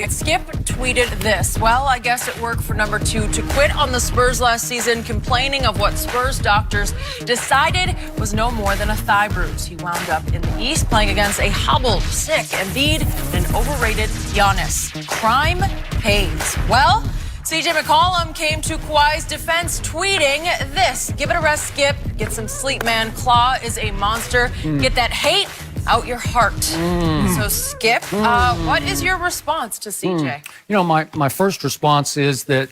Skip tweeted this. Well, I guess it worked for number 2 to quit on the Spurs last season, complaining of what Spurs doctors decided was no more than a thigh bruise. He wound up in the East playing against a hobbled, sick Embiid and an overrated Giannis. Crime pays. Well, CJ McCollum came to Kawhi's defense tweeting this. Give it a rest, Skip. Get some sleep, man. Klaw is a monster. Get that hate out your heart. So, Skip, what is your response to CJ? You know, my first response is that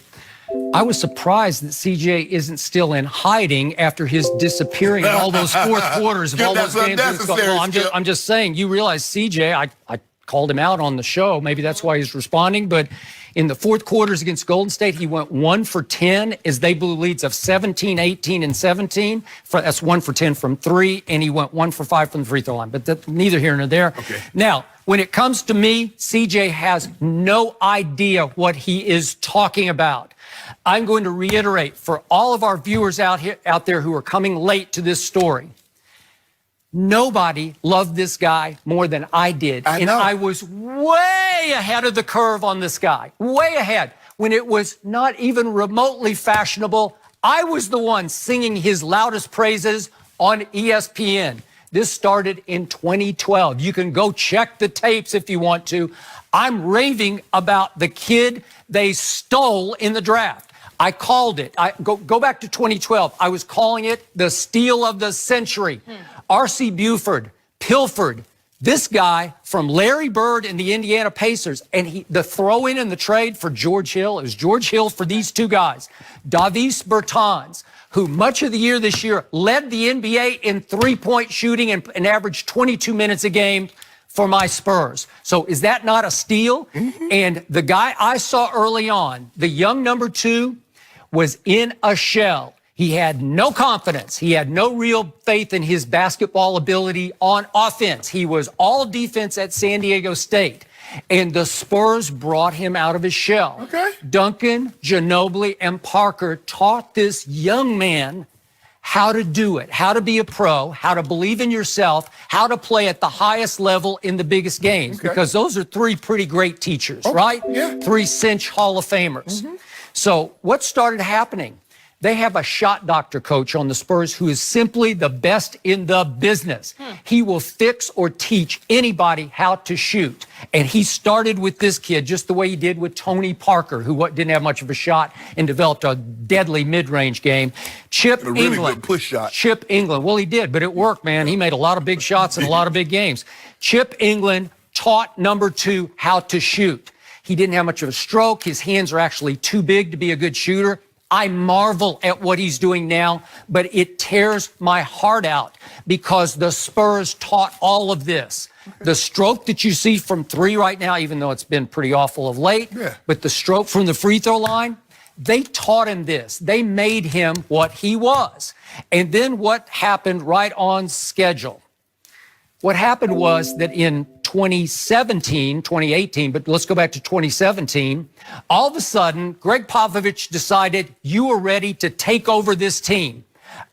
I was surprised that CJ isn't still in hiding after his disappearing in all those fourth quarters of all those games. Well, I'm just saying, you realize CJ, I called him out on the show. Maybe that's why he's responding. But in the fourth quarters against Golden State, he went 1 for 10 as they blew leads of 17, 18, and 17. That's 1 for 10 from 3, and he went 1 for 5 from the free throw line. But that's neither here nor there. Okay. Now, when it comes to me, CJ has no idea what he is talking about. I'm going to reiterate for all of our viewers out there who are coming late to this story. Nobody loved this guy more than I did. And I was way ahead of the curve on this guy, way ahead. When it was not even remotely fashionable, I was the one singing his loudest praises on ESPN. This started in 2012. You can go check the tapes if you want to. I'm raving about the kid they stole in the draft. I called it. Go back to 2012. I was calling it the steal of the century. R.C. Buford pilfered this guy from Larry Bird and the Indiana Pacers. And the throw-in and the trade for George Hill, it was George Hill for these two guys. Davis Bertans, who much of the year this year led the NBA in three-point shooting and averaged 22 minutes a game for my Spurs. So is that not a steal? And the guy I saw early on, the young number 2, was in a shell. He had no confidence. He had no real faith in his basketball ability on offense. He was all defense at San Diego State. And the Spurs brought him out of his shell. Okay. Duncan, Ginobili, and Parker taught this young man how to do it, how to be a pro, how to believe in yourself, how to play at the highest level in the biggest games. Because those are 3 pretty great teachers, right? Yeah. 3 cinch Hall of Famers. So what started happening? They have a shot doctor coach on the Spurs who is simply the best in the business. He will fix or teach anybody how to shoot. And he started with this kid just the way he did with Tony Parker, who didn't have much of a shot and developed a deadly mid-range game. Chip really England. Good push shot. Chip England. Well, he did, but it worked, man. He made a lot of big shots in a lot of big games. Chip England taught number 2 how to shoot. He didn't have much of a stroke. His hands are actually too big to be a good shooter. I marvel at what he's doing now, but it tears my heart out because the Spurs taught all of this. The stroke that you see from 3 right now, even though it's been pretty awful of late, but the stroke from the free throw line, they taught him this. They made him what he was. And then what happened right on schedule? What happened was that in 2018, but let's go back to 2017, all of a sudden, Greg Popovich decided you are ready to take over this team.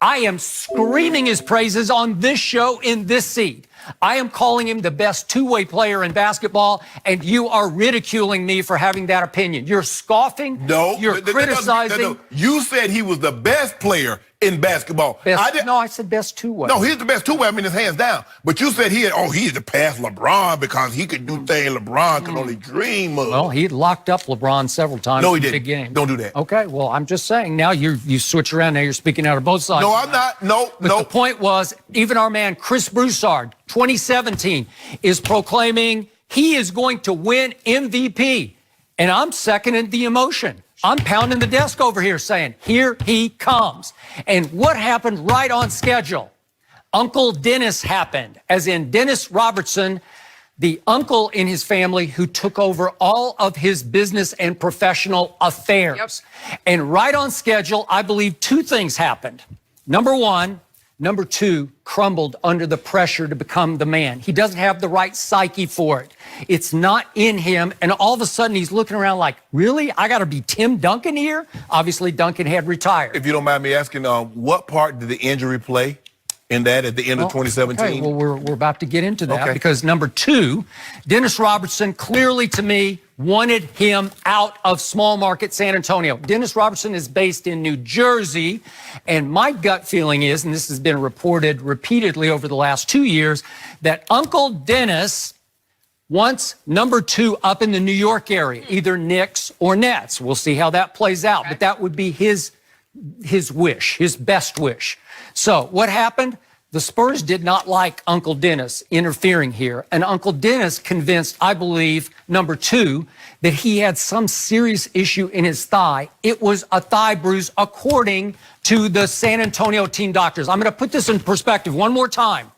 I am screaming his praises on this show in this seat. I am calling him the best two-way player in basketball, and you are ridiculing me for having that opinion. You're scoffing. No. You're criticizing. No. You said he was the best player in basketball. I said best two-way. No, he's the best two-way. I mean, his hands down. But you said he's the past LeBron because he could do things LeBron could only dream of. Well, he locked up LeBron several times in big games. Don't do that. Okay, well, I'm just saying now you switch around. Now you're speaking out of both sides. No, I'm not. No. The point was, even our man Chris Broussard, 2017, is proclaiming he is going to win MVP. And I'm seconding the emotion. I'm pounding the desk over here saying, here he comes. And what happened right on schedule? Uncle Dennis happened, as in Dennis Robertson, the uncle in his family who took over all of his business and professional affairs. And right on schedule, I believe 2 things happened. Number 1, number 2 crumbled under the pressure to become the man. He doesn't have the right psyche for it. It's not in him. And all of a sudden, he's looking around like, really? I got to be Tim Duncan here? Obviously, Duncan had retired. If you don't mind me asking, what part did the injury play? in that at the end of 2017? Okay, well, we're about to get into that because number 2, Dennis Robertson clearly to me wanted him out of small market San Antonio. Dennis Robertson is based in New Jersey, and my gut feeling is, and this has been reported repeatedly over the last 2 years, that Uncle Dennis wants number 2 up in the New York area, either Knicks or Nets. We'll see how that plays out, but that would be his wish, his best wish. So what happened? The Spurs did not like Uncle Dennis interfering here, and Uncle Dennis convinced, I believe, number 2, that he had some serious issue in his thigh. It was a thigh bruise, according to the San Antonio team doctors. I'm going to put this in perspective one more time.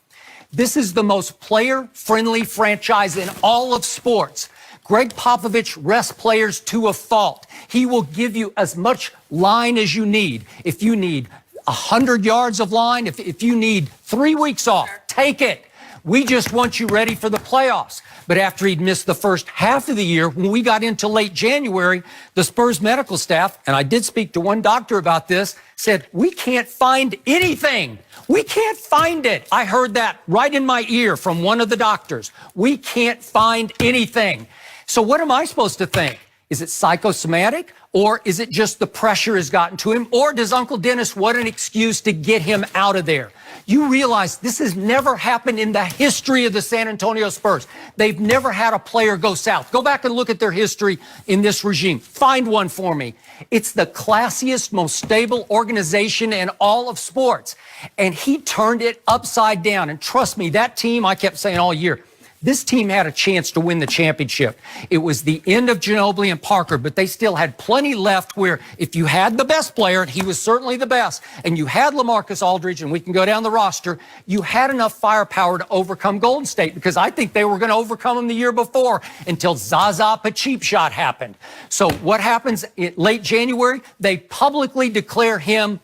This is the most player-friendly franchise in all of sports. Greg Popovich rests players to a fault. He will give you as much line as you need. If you need 100 yards of line, if you need 3 weeks off, take it. We just want you ready for the playoffs. But after he'd missed the first half of the year, when we got into late January, the Spurs medical staff, and I did speak to one doctor about this, said, we can't find anything. We can't find it. I heard that right in my ear from one of the doctors. We can't find anything. So what am I supposed to think? Is it psychosomatic, or is it just the pressure has gotten to him, or does Uncle Dennis want an excuse to get him out of there? You realize this has never happened in the history of the San Antonio Spurs. They've never had a player go south. Go back and look at their history in this regime. Find one for me. It's the classiest, most stable organization in all of sports. And he turned it upside down. And trust me, that team, I kept saying all year, this team had a chance to win the championship. It was the end of Ginobili and Parker, but they still had plenty left where if you had the best player, and he was certainly the best, and you had LaMarcus Aldridge, and we can go down the roster, you had enough firepower to overcome Golden State, because I think they were going to overcome them the year before until Zaza Pacheep shot happened. So what happens in late January? They publicly declare him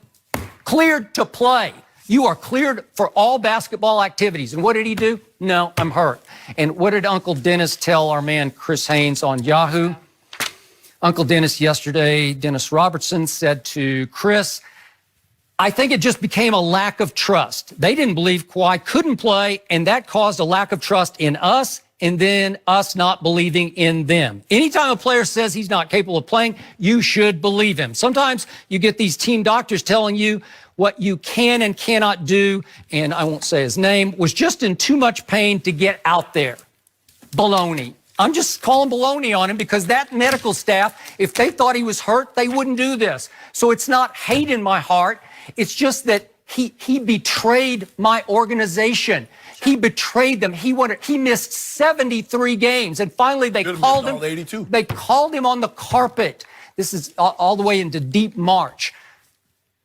cleared to play. You are cleared for all basketball activities. And what did he do? No, I'm hurt. And what did Uncle Dennis tell our man Chris Haynes on Yahoo? Uncle Dennis yesterday, Dennis Robertson, said to Chris, I think it just became a lack of trust. They didn't believe Kawhi couldn't play, and that caused a lack of trust in us, and then us not believing in them. Anytime a player says he's not capable of playing, you should believe him. Sometimes you get these team doctors telling you what you can and cannot do, and I won't say his name, was just in too much pain to get out there. Baloney. I'm just calling baloney on him because that medical staff, if they thought he was hurt, they wouldn't do this. So it's not hate in my heart. It's just that he betrayed my organization. He betrayed them. He missed 73 games, and finally they called him. 82. They called him on the carpet. This is all the way into deep March.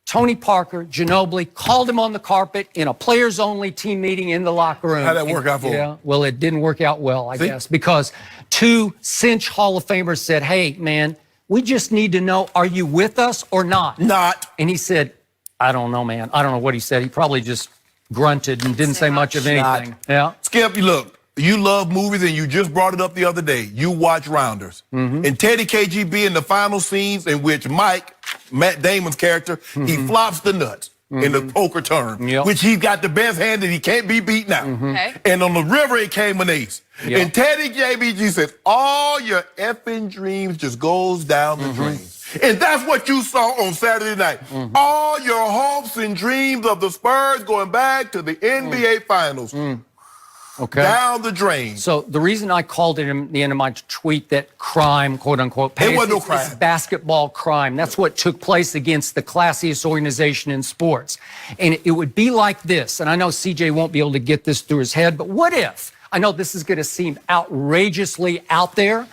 Tony Parker, Ginobili, called him on the carpet in a players-only team meeting in the locker room. How'd that work out for him? Yeah, well, it didn't work out well, I guess, because 2 cinch Hall of Famers said, hey, man, we just need to know, are you with us or not? Not. And he said, I don't know, man. I don't know what he said. He probably just grunted and didn't say much of anything. Not. Yeah. Skip, you look. You love movies, and you just brought it up the other day. You watch Rounders. And Teddy KGB in the final scenes in which Mike, Matt Damon's character, he flops the nuts in the poker turn, which he got the best hand and he can't be beat now. Okay. And on the river, it came an ace. And Teddy KGB said, all your effing dreams just goes down the drain. And that's what you saw on Saturday night. All your hopes and dreams of the Spurs going back to the NBA Finals. Okay. Down the drain. So the reason I called it in the end of my tweet that crime, quote unquote, it wasn't no it's crime. Basketball crime. That's what took place against the classiest organization in sports. And it would be like this, and I know CJ won't be able to get this through his head, but what if, I know this is going to seem outrageously out there,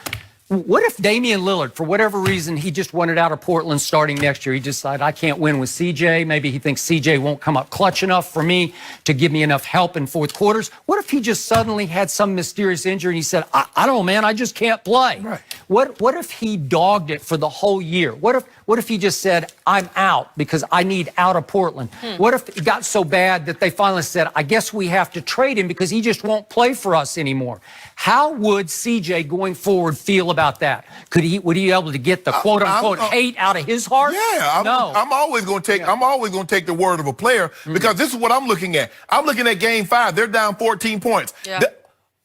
what if Damian Lillard, for whatever reason, he just wanted out of Portland starting next year? He decided, I can't win with CJ. Maybe he thinks CJ won't come up clutch enough for me to give me enough help in fourth quarters. What if he just suddenly had some mysterious injury and he said, I don't know, man, I just can't play. Right. What if he dogged it for the whole year? What if he just said, I'm out because I need out of Portland? What if it got so bad that they finally said, I guess we have to trade him because he just won't play for us anymore? How would CJ going forward feel about about that? Would he be able to get the quote unquote hate out of his heart? Yeah, No. I'm always going to take. I'm always going to take the word of a player because this is what I'm looking at. I'm looking at Game 5. They're down 14 points. Yeah.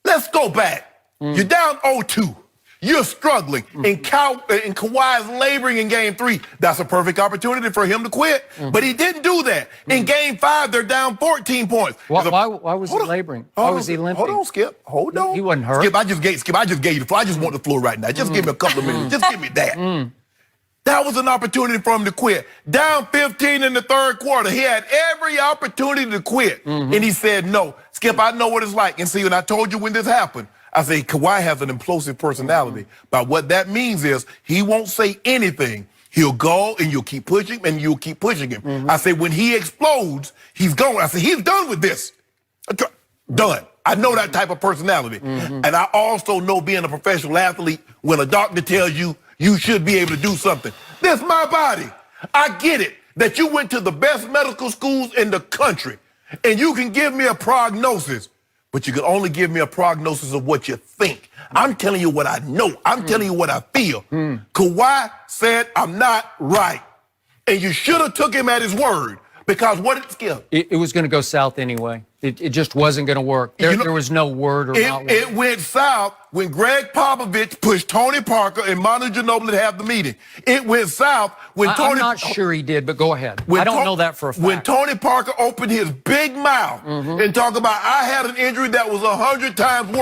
Let's go back. You're down 0-2. You're struggling, and Kawhi's laboring in Game 3. That's a perfect opportunity for him to quit, but he didn't do that. In Game 5, they're down 14 points. Why was he laboring? Why was he limping? Hold on, Skip. Hold on. He wasn't hurt. Skip, I just gave you the floor. I just want the floor right now. Just give me a couple of minutes. Just give me that. That was an opportunity for him to quit. Down 15 in the third quarter. He had every opportunity to quit, and he said no. Skip, I know what it's like. And see, when I told you when this happened, I say Kawhi has an implosive personality. But what that means is he won't say anything. He'll go and you'll keep pushing and you'll keep pushing him. I say when he explodes, he's going. I say he's done with this. Done. I know that type of personality. And I also know being a professional athlete, when a doctor tells you you should be able to do something. This is my body. I get it that you went to the best medical schools in the country and you can give me a prognosis. But you can only give me a prognosis of what you think. I'm telling you what I know. I'm telling you what I feel. Kawhi said, I'm not right. And you should have took him at his word. Because what did Skip? It was going to go south anyway. It just wasn't going to work. There was no word or not word. It went south when Greg Popovich pushed Tony Parker and Manu Ginobili to have the meeting. It went south when Tony... I'm not sure he did, but go ahead. I don't know that for a fact. When Tony Parker opened his big mouth and talked about, I had an injury that was 100 times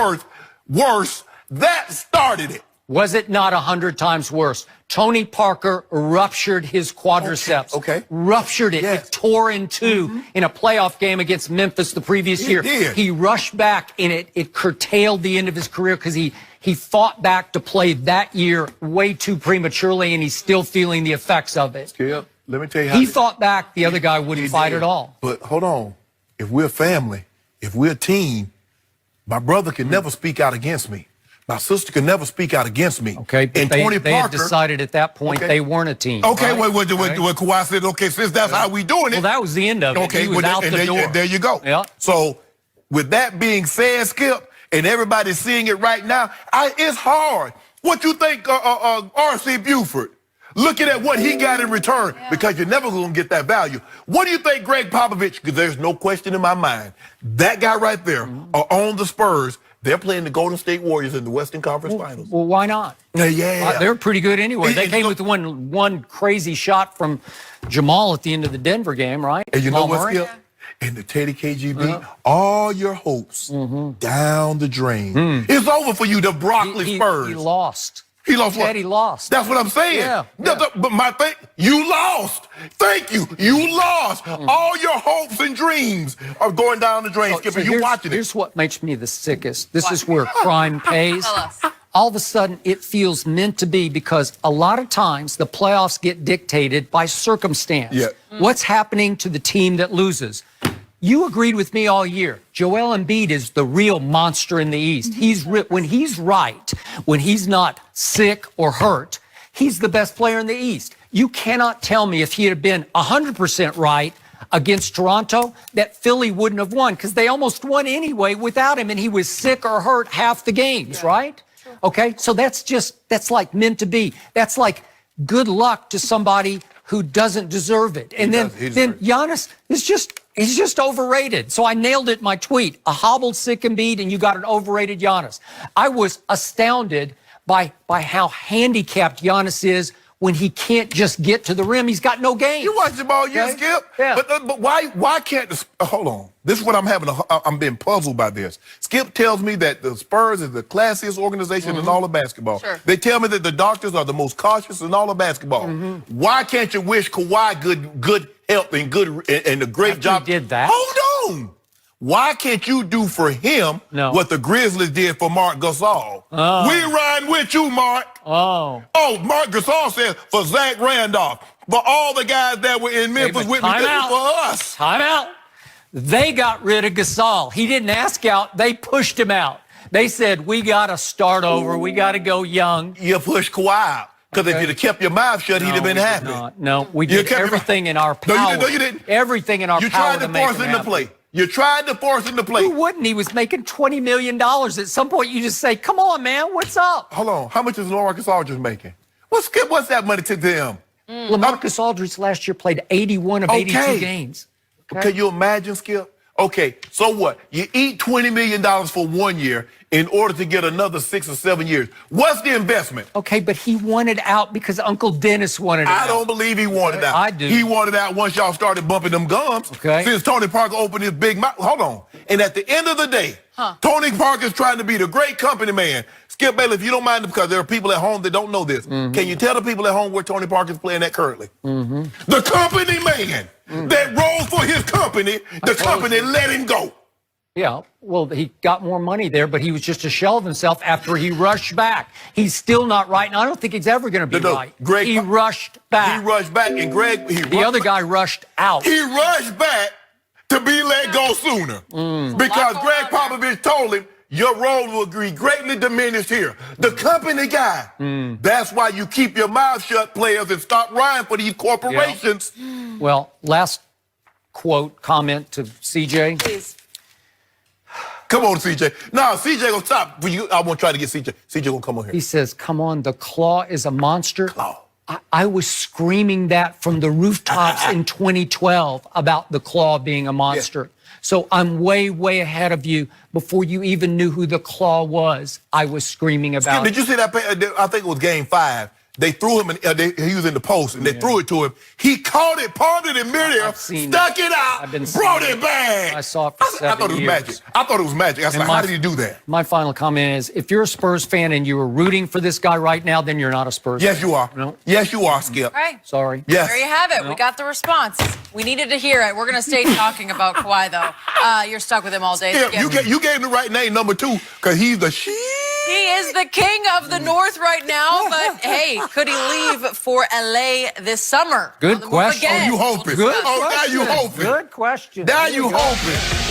worse, that started it. Was it not 100 times worse? Tony Parker ruptured his quadriceps. Okay. Ruptured it. Yes. It tore in two in a playoff game against Memphis the previous year. Did. He rushed back, and it curtailed the end of his career because he fought back to play that year way too prematurely, and he's still feeling the effects of it. Skip, let me tell you how... He fought back. The other guy wouldn't fight at all. But hold on. If we're family, if we're a team, my brother can never speak out against me. My sister could never speak out against me. Okay, but and they Tony had Parker decided at that point they weren't a team. Okay, right? when Kawhi said, okay, since that's how we doing it. Well, that was the end of it. Okay, he was out the door. There you go. Yeah. So with that being said, Skip, and everybody's seeing it right now, it's hard. What you think, R.C. Buford? Looking at what he got in return, because you're never going to get that value. What do you think Greg Popovich, because there's no question in my mind, that guy right there on the Spurs, they're playing the Golden State Warriors in the Western Conference Finals. Well, why not? Yeah. They're pretty good anyway. They came with one crazy shot from Jamal at the end of the Denver game, right? And you know Jamal what, Murray? Skip? In the Teddy KGB, all your hopes down the drain. It's over for you, the broccoli Spurs. He lost. He lost what? Teddy lost. That's what I'm saying. Yeah. But my thing, you lost. Thank you. You lost. All your hopes and dreams are going down the drain, Skip, and you watching it. Here's what makes me the sickest. This is where crime pays. All of a sudden, it feels meant to be because a lot of times the playoffs get dictated by circumstance. Yeah. What's happening to the team that loses? You agreed with me all year. Joel Embiid is the real monster in the East. When he's right, when he's not sick or hurt, he's the best player in the East. You cannot tell me if he had been 100% right against Toronto that Philly wouldn't have won because they almost won anyway without him, and he was sick or hurt half the games, right? Sure. Okay, so that's like meant to be. That's like good luck to somebody who doesn't deserve it. And then Giannis is he's just overrated. So I nailed it in my tweet. A hobbled, sick Embiid, and you got an overrated Giannis. I was astounded by how handicapped Giannis is when he can't just get to the rim. He's got no game. You watch the ball, you Skip. Yeah. But why can't hold on? This is what I'm being puzzled by this. Skip tells me that the Spurs is the classiest organization in all of basketball. Sure. They tell me that the doctors are the most cautious in all of basketball. Why can't you wish Kawhi good health and a great job? He did that. Hold on. Why can't you do for him what the Grizzlies did for Mark Gasol? Oh. We riding with you, Mark. Oh, Mark Gasol says for Zach Randolph, for all the guys that were in Memphis with me, this is for us. Time out. They got rid of Gasol. He didn't ask out. They pushed him out. They said, we got to start over. We got to go young. You pushed Kawhi out. Because if you'd have kept your mouth shut, he'd have been happy. No, we did everything in our power. No, you didn't. Everything in our power to make him happy. You tried to force him to play. Who wouldn't? He was making $20 million. At some point, you just say, come on, man, what's up? Hold on. How much is LaMarcus Aldridge making? What's that money to them? LaMarcus Aldridge last year played 81 of 82 games. Okay. Can you imagine, Skip? Okay, so what? You eat $20 million for 1 year in order to get another 6 or 7 years. What's the investment? Okay, but he wanted out because Uncle Dennis wanted out. I don't believe he wanted out. I do. He wanted out once y'all started bumping them gums. Okay. Since Tony Parker opened his big mouth. Hold on. And at the end of the day, Tony Parker's trying to be the great company man. Skip Bayless, if you don't mind, because there are people at home that don't know this. Can you tell the people at home where Tony Parker's playing at currently? The company man that rolled for his company, the company let him go. Yeah, well, he got more money there, but he was just a shell of himself after he rushed back. He's still not right, and I don't think he's ever going to be right. Greg, he rushed back. He rushed back, and Greg... The other guy rushed out. He rushed back to be let go sooner. Because Greg Popovich told him, your role will be greatly diminished here. The company guy. That's why you keep your mouth shut, players, and stop rhying for these corporations. Yeah. Well, last comment to CJ. Please. Come on, CJ. No, CJ gonna stop. I won't try to get CJ. CJ gonna come on here. He says, come on, the Claw is a monster. Claw. I was screaming that from the rooftops in 2012 about the Claw being a monster. Yeah. So I'm way, way ahead of you. Before you even knew who the Claw was, I was screaming about it. Did you see that? I think it was game 5. They threw him, he was in the post, and they threw it to him. He caught it, parted it midair, stuck it out, brought it back. I saw it for 7 years. I thought it was magic. I thought it was magic. I was like, how did he do that? My final comment is, if you're a Spurs fan and you were rooting for this guy right now, then you're not a Spurs fan. Yes, you are. No? Yes, you are, Skip. All right. Sorry. Yes. There you have it. No. We got the response. We needed to hear it. We're going to stay talking about Kawhi, though. You're stuck with him all day. Skip, you gave him the right name, number 2, because he's the He is the king of the North right now, but hey, could he leave for LA this summer? Good question. Oh, you hoping. Good now you hoping. Good question. Now you hoping.